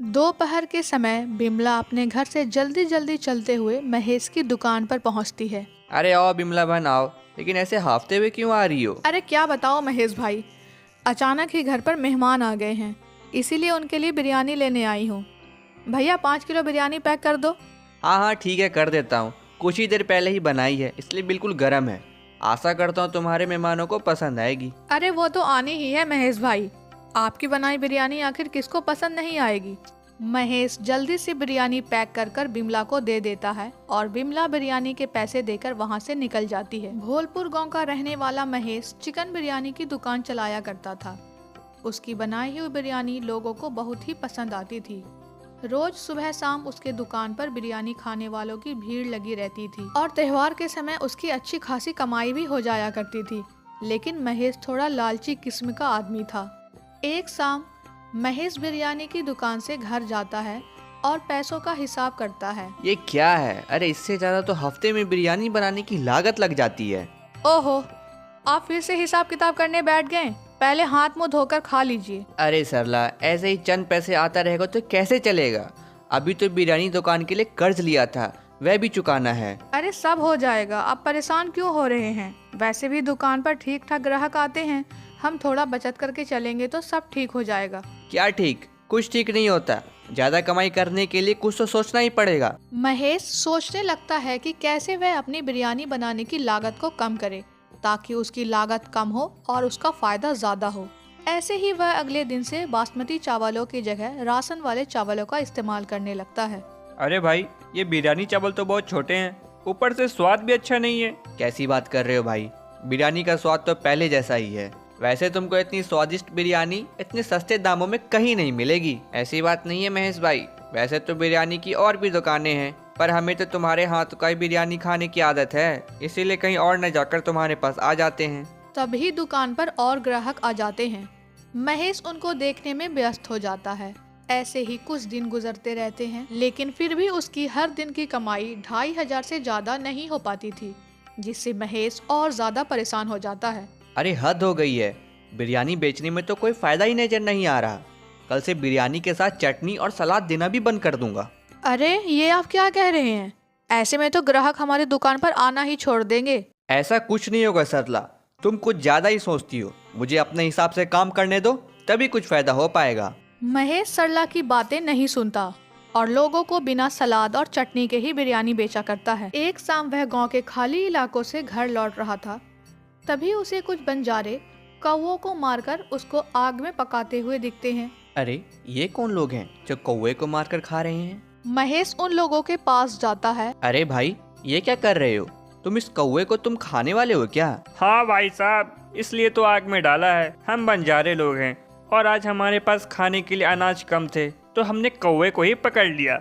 दोपहर के समय बिमला अपने घर से जल्दी जल्दी चलते हुए महेश की दुकान पर पहुंचती है। अरे आओ बिमला बहन आओ, लेकिन ऐसे हाफते हुए क्यों आ रही हो? अरे क्या बताओ महेश भाई, अचानक ही घर पर मेहमान आ गए हैं, इसीलिए उनके लिए बिरयानी लेने आई हूँ। भैया 5 किलो बिरयानी पैक कर दो। हाँ हाँ ठीक है, कर देता हूँ। कुछ ही देर पहले ही बनाई है, इसलिए बिल्कुल गर्म है। आशा करता हूँ तुम्हारे मेहमानों को पसंद आएगी। अरे वो तो आनी ही है महेश भाई, आपकी बनाई बिरयानी आखिर किसको पसंद नहीं आएगी। महेश जल्दी से बिरयानी पैक कर कर बिमला को दे देता है और बिमला बिरयानी के पैसे देकर वहां से निकल जाती है। भोलपुर गांव का रहने वाला महेश चिकन बिरयानी की दुकान चलाया करता था। उसकी बनाई हुई बिरयानी लोगों को बहुत ही पसंद आती थी। रोज सुबह शाम उसके दुकान पर बिरयानी खाने वालों की भीड़ लगी रहती थी और त्योहार के समय उसकी अच्छी खासी कमाई भी हो जाया करती थी। लेकिन महेश थोड़ा लालची किस्म का आदमी था। एक शाम महेश बिरयानी की दुकान से घर जाता है और पैसों का हिसाब करता है। ये क्या है? अरे इससे ज़्यादा तो हफ्ते में बिरयानी बनाने की लागत लग जाती है। ओहो, आप फिर से हिसाब किताब करने बैठ गए? पहले हाथ मुंह धोकर खा लीजिए। अरे सरला, ऐसे ही चंद पैसे आता रहेगा तो कैसे चलेगा? अभी तो बिरयानी दुकान के लिए कर्ज लिया था, वह भी चुकाना है। अरे सब हो जाएगा, आप परेशान क्यों हो रहे हैं? वैसे भी दुकान पर ठीक ठाक ग्राहक आते हैं, हम थोड़ा बचत करके चलेंगे तो सब ठीक हो जाएगा। क्या ठीक? कुछ ठीक नहीं होता। ज्यादा कमाई करने के लिए कुछ तो सोचना ही पड़ेगा। महेश सोचने लगता है कि कैसे वह अपनी बिरयानी बनाने की लागत को कम करे ताकि उसकी लागत कम हो और उसका फायदा ज्यादा हो। ऐसे ही वह अगले दिन से बासमती चावलों की जगह राशन वाले चावलों का इस्तेमाल करने लगता है। अरे भाई, ये बिरयानी चावल तो बहुत छोटे हैं, ऊपर से स्वाद भी अच्छा नहीं है। कैसी बात कर रहे हो भाई? बिरयानी का स्वाद तो पहले जैसा ही है। वैसे तुमको इतनी स्वादिष्ट बिरयानी इतने सस्ते दामों में कहीं नहीं मिलेगी। ऐसी बात नहीं है महेश भाई। वैसे तो बिरयानी की और भी दुकानें हैं, पर हमें तो तुम्हारे हाथ का ही बिरयानी खाने की आदत है, इसीलिए कहीं और न जाकर तुम्हारे पास आ जाते हैं। तभी दुकान पर और ग्राहक आ जाते हैं। महेश उनको देखने में व्यस्त हो जाता है। ऐसे ही कुछ दिन गुजरते रहते हैं, लेकिन फिर भी उसकी हर दिन की कमाई 2500 से ज्यादा नहीं हो पाती थी, जिससे महेश और ज्यादा परेशान हो जाता है। अरे हद हो गई है, बिरयानी बेचने में तो कोई फायदा ही नजर नहीं आ रहा। कल से बिरयानी के साथ चटनी और सलाद देना भी बंद कर दूंगा। अरे ये आप क्या कह रहे हैं? ऐसे में तो ग्राहक हमारी दुकान पर आना ही छोड़ देंगे। ऐसा कुछ नहीं होगा सरला, तुम कुछ ज्यादा ही सोचती हो। मुझे अपने हिसाब से काम करने दो, तभी कुछ फायदा हो पाएगा। महेश सरला की बातें नहीं सुनता और लोगों को बिना सलाद और चटनी के ही बिरयानी बेचा करता है। एक शाम वह गांव के खाली इलाकों से घर लौट रहा था, तभी उसे कुछ बंजारे कौवों को मारकर उसको आग में पकाते हुए दिखते हैं। अरे ये कौन लोग हैं जो कौवे को मारकर खा रहे हैं? महेश उन लोगों के पास जाता है। अरे भाई, ये क्या कर रहे हो? तुम इस कौवे को तुम खाने वाले हो क्या? हाँ भाई साहब, इसलिए तो आग में डाला है। हम बंजारे लोग हैं और आज हमारे पास खाने के लिए अनाज कम थे, तो हमने कौवे को ही पकड़ लिया।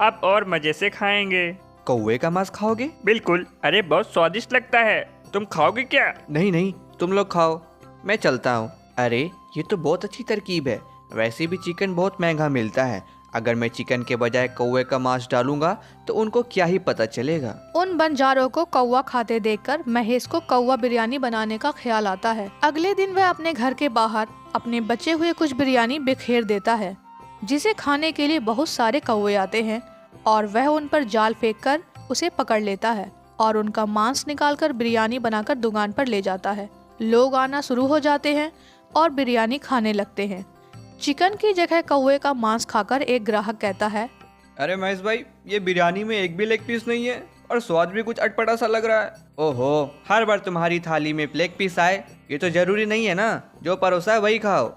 अब और मजे से खाएंगे। कौवे का मांस खाओगे? बिल्कुल। अरे बहुत स्वादिष्ट लगता है, तुम खाओगे क्या? नहीं नहीं, तुम लोग खाओ, मैं चलता हूँ। अरे ये तो बहुत अच्छी तरकीब है। वैसे भी चिकन बहुत महंगा मिलता है। अगर मैं चिकन के बजाय कौवे का मांस डालूंगा तो उनको क्या ही पता चलेगा। उन बंजारों को कौवा खाते देखकर महेश को कौवा बिरयानी बनाने का ख्याल आता है। अगले दिन वह अपने घर के बाहर अपने बचे हुए कुछ बिरयानी बिखेर देता है, जिसे खाने के लिए बहुत सारे कौवे आते हैं और वह उन पर जाल फेंक कर उसे पकड़ लेता है और उनका मांस निकालकर बिरयानी बनाकर दुकान पर ले जाता है। लोग आना शुरू हो जाते हैं और बिरयानी खाने लगते हैं। चिकन की जगह कौवे का मांस खाकर एक ग्राहक कहता है, अरे महेश भाई, ये बिरयानी में एक भी लेग पीस नहीं है और स्वाद भी कुछ अटपटा सा लग रहा है। ओहो, हर बार तुम्हारी थाली में लेग पीस आए? ये तो जरूरी नहीं है ना, जो परोसा है वही खाओ।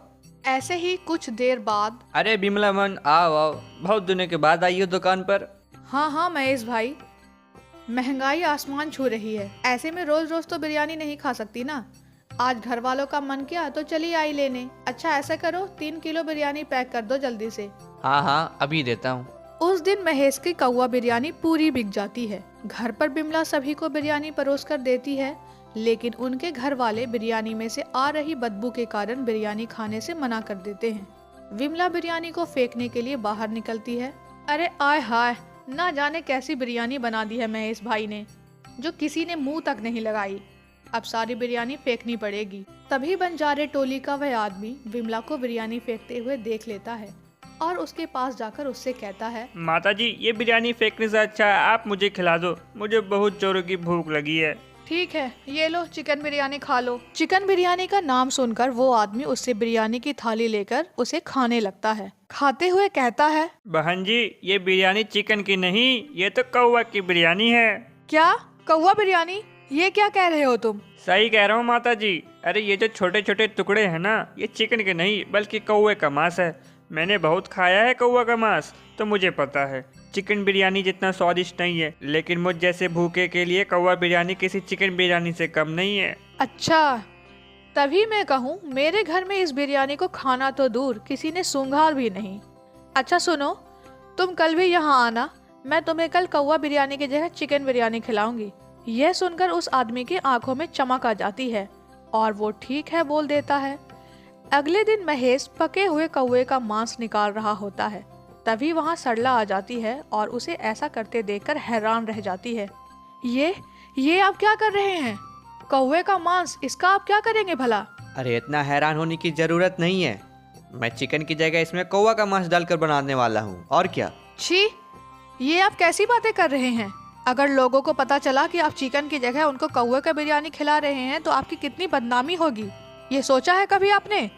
ऐसे ही कुछ देर बाद। अरे बिमला मन, आओ आओ, बहुत दिनों के बाद आई हो दुकान पर। हाँ हाँ महेश भाई, महंगाई आसमान छू रही है, ऐसे में रोज रोज तो बिरयानी नहीं खा सकती ना। आज घर वालों का मन किया तो चली आई लेने। अच्छा ऐसा करो, 3 किलो बिरयानी पैक कर दो जल्दी से। हाँ हाँ, अभी देता हूँ। उस दिन महेश की कौवा बिरयानी पूरी बिक जाती है। घर पर बिमला सभी को बिरयानी परोस कर देती है, लेकिन उनके घर वाले बिरयानी में से आ रही बदबू के कारण बिरयानी खाने से मना कर देते हैं। विमला बिरयानी को फेंकने के लिए बाहर निकलती है। अरे आय हाय, ना जाने कैसी बिरयानी बना दी है महेश भाई ने, जो किसी ने मुंह तक नहीं लगाई। अब सारी बिरयानी फेंकनी पड़ेगी। तभी बंजारे टोली का वह आदमी विमला को बिरयानी फेंकते हुए देख लेता है और उसके पास जाकर उससे कहता है, माता जी, ये बिरयानी फेंकने से अच्छा है आप मुझे खिला दो, मुझे बहुत जोरों की भूख लगी है। ठीक है, ये लो चिकन बिरयानी खा लो। चिकन बिरयानी का नाम सुनकर वो आदमी उससे बिरयानी की थाली लेकर उसे खाने लगता है। खाते हुए कहता है, बहन जी, ये बिरयानी चिकन की नहीं, ये तो कौवा की बिरयानी है। क्या कौवा बिरयानी? ये क्या कह रहे हो तुम? सही कह रहा हूँ माता जी। अरे ये जो छोटे छोटे टुकड़े हैं ना, ये चिकन के नहीं बल्कि कौवे का मांस है। मैंने बहुत खाया है कौवा का मांस, तो मुझे पता है चिकन बिरयानी जितना स्वादिष्ट नहीं है, लेकिन मुझ जैसे भूखे के लिए कौवा बिरयानी किसी चिकन बिरयानी से कम नहीं है। अच्छा, तभी मैं कहूँ मेरे घर में इस बिरयानी को खाना तो दूर किसी ने सूंघा भी नहीं। अच्छा सुनो, तुम कल भी यहाँ आना, मैं तुम्हें कल कौवा बिरयानी की जगह चिकन बिरयानी खिलाऊंगी। यह सुनकर उस आदमी की आंखों में चमक आ जाती है और वो ठीक है बोल देता है। अगले दिन महेश पके हुए कौवे का मांस निकाल रहा होता है। तभी वहाँ सरला आ जाती है और उसे ऐसा करते देखकर हैरान रह जाती है। ये आप क्या कर रहे हैं? कौवे का मांस, इसका आप क्या करेंगे भला? अरे इतना हैरान होने की जरूरत नहीं है, मैं चिकन की जगह इसमें कौवा का मांस डालकर बनाने वाला हूँ, और क्या। छी, ये आप कैसी बातें कर रहे हैं? अगर लोगों को पता चला कि आप चिकन की जगह उनको कौवे का बिरयानी खिला रहे हैं तो आपकी कितनी बदनामी होगी, ये सोचा है कभी आपने?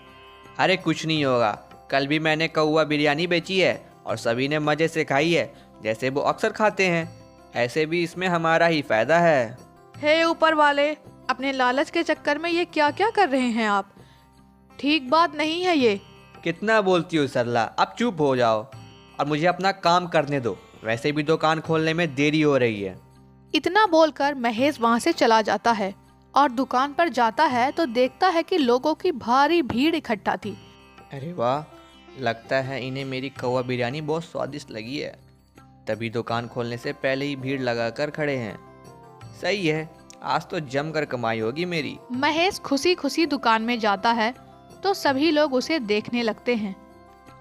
अरे कुछ नहीं होगा, कल भी मैंने कौवा बिरयानी बेची है और सभी ने मज़े से खाई है, जैसे वो अक्सर खाते हैं। ऐसे भी इसमें हमारा ही फायदा है। हे ऊपर वाले, अपने लालच के चक्कर में ये क्या क्या कर रहे हैं आप? ठीक बात नहीं है ये। कितना बोलती हो सरला, अब चुप हो जाओ और मुझे अपना काम करने दो, वैसे भी दुकान खोलने में देरी हो रही है। इतना बोलकर महेश वहाँ से चला जाता है और दुकान पर जाता है तो देखता है कि लोगों की भारी भीड़ इकट्ठा थी। अरे वाह, लगता है इन्हें मेरी कौवा बिरयानी बहुत स्वादिष्ट लगी है, तभी दुकान खोलने से पहले ही भीड़ लगाकर खड़े हैं। सही है, आज तो जमकर कमाई होगी मेरी। महेश खुशी खुशी दुकान में जाता है तो सभी लोग उसे देखने लगते हैं।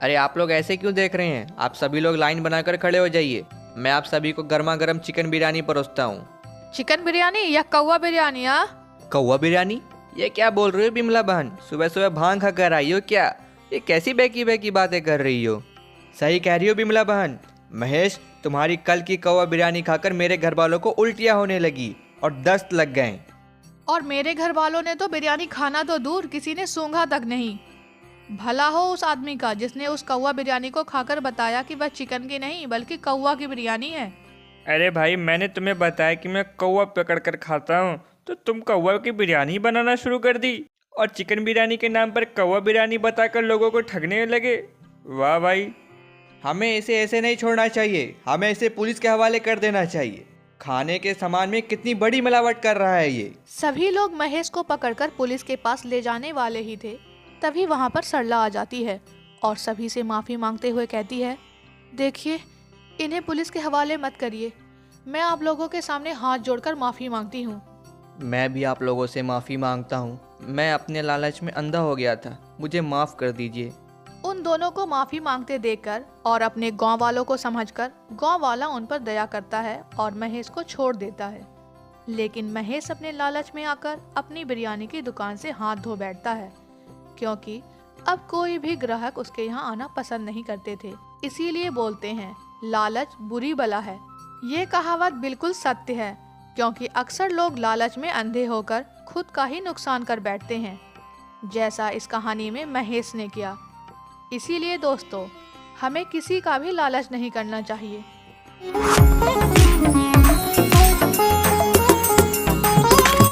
अरे आप लोग ऐसे क्यों देख रहे हैं? आप सभी लोग लाइन बनाकर खड़े हो जाइए, मैं आप सभी को गर्मा गर्म चिकन बिरयानी परोसता हूँ। चिकन बिरयानी या कौवा बिरयानी? कौवा बिरयानी? ये क्या बोल रही हो बिमला बहन? सुबह सुबह भांग खा कर आई हो क्या? ये कैसी बेकी बेकी बातें कर रही हो? सही कह रही हो बिमला बहन, महेश तुम्हारी कल की कौवा बिरयानी खाकर मेरे घर वालों को उल्टियाँ होने लगी और दस्त लग गए। और मेरे घर वालों ने तो बिरयानी खाना तो दूर किसी ने सूंघा तक नहीं। भला हो उस आदमी का जिसने उस कौवा बिरयानी को खाकर बताया कि वह चिकन की नहीं बल्कि कौवा की बिरयानी है। अरे भाई, मैंने तुम्हें बताया कि मैं कौवा पकड़ कर खाता हूँ, तो तुम कौवा की बिरयानी बनाना शुरू कर दी और चिकन बिरयानी के नाम पर कौवा बिरयानी बताकर लोगों को ठगने लगे। वाह भाई। हमें इसे ऐसे नहीं छोड़ना चाहिए, हमें इसे पुलिस के हवाले कर देना चाहिए। खाने के सामान में कितनी बड़ी मिलावट कर रहा है ये। सभी लोग महेश को पकड़कर पुलिस के पास ले जाने वाले ही थे, तभी वहाँ पर सरला आ जाती है और सभी से माफ़ी मांगते हुए कहती है, देखिए इन्हें पुलिस के हवाले मत करिए, मैं आप लोगों के सामने हाथ जोड़कर माफ़ी मांगती हूँ। मैं भी आप लोगों से माफ़ी मांगता हूँ, मैं अपने लालच में अंधा हो गया था, मुझे माफ़ कर दीजिए। उन दोनों को माफ़ी मांगते देखकर और अपने गांव वालों को समझकर गांव वाला उन पर दया करता है और महेश को छोड़ देता है। लेकिन महेश अपने लालच में आकर अपनी बिरयानी की दुकान से हाथ धो बैठता है, क्योंकि अब कोई भी ग्राहक उसके यहाँ आना पसंद नहीं करते थे। इसीलिए बोलते हैं लालच बुरी बला है। ये कहावत बिल्कुल सत्य है, क्योंकि अक्सर लोग लालच में अंधे होकर खुद का ही नुकसान कर बैठते हैं, जैसा इस कहानी में महेश ने किया। इसीलिए दोस्तों, हमें किसी का भी लालच नहीं करना चाहिए।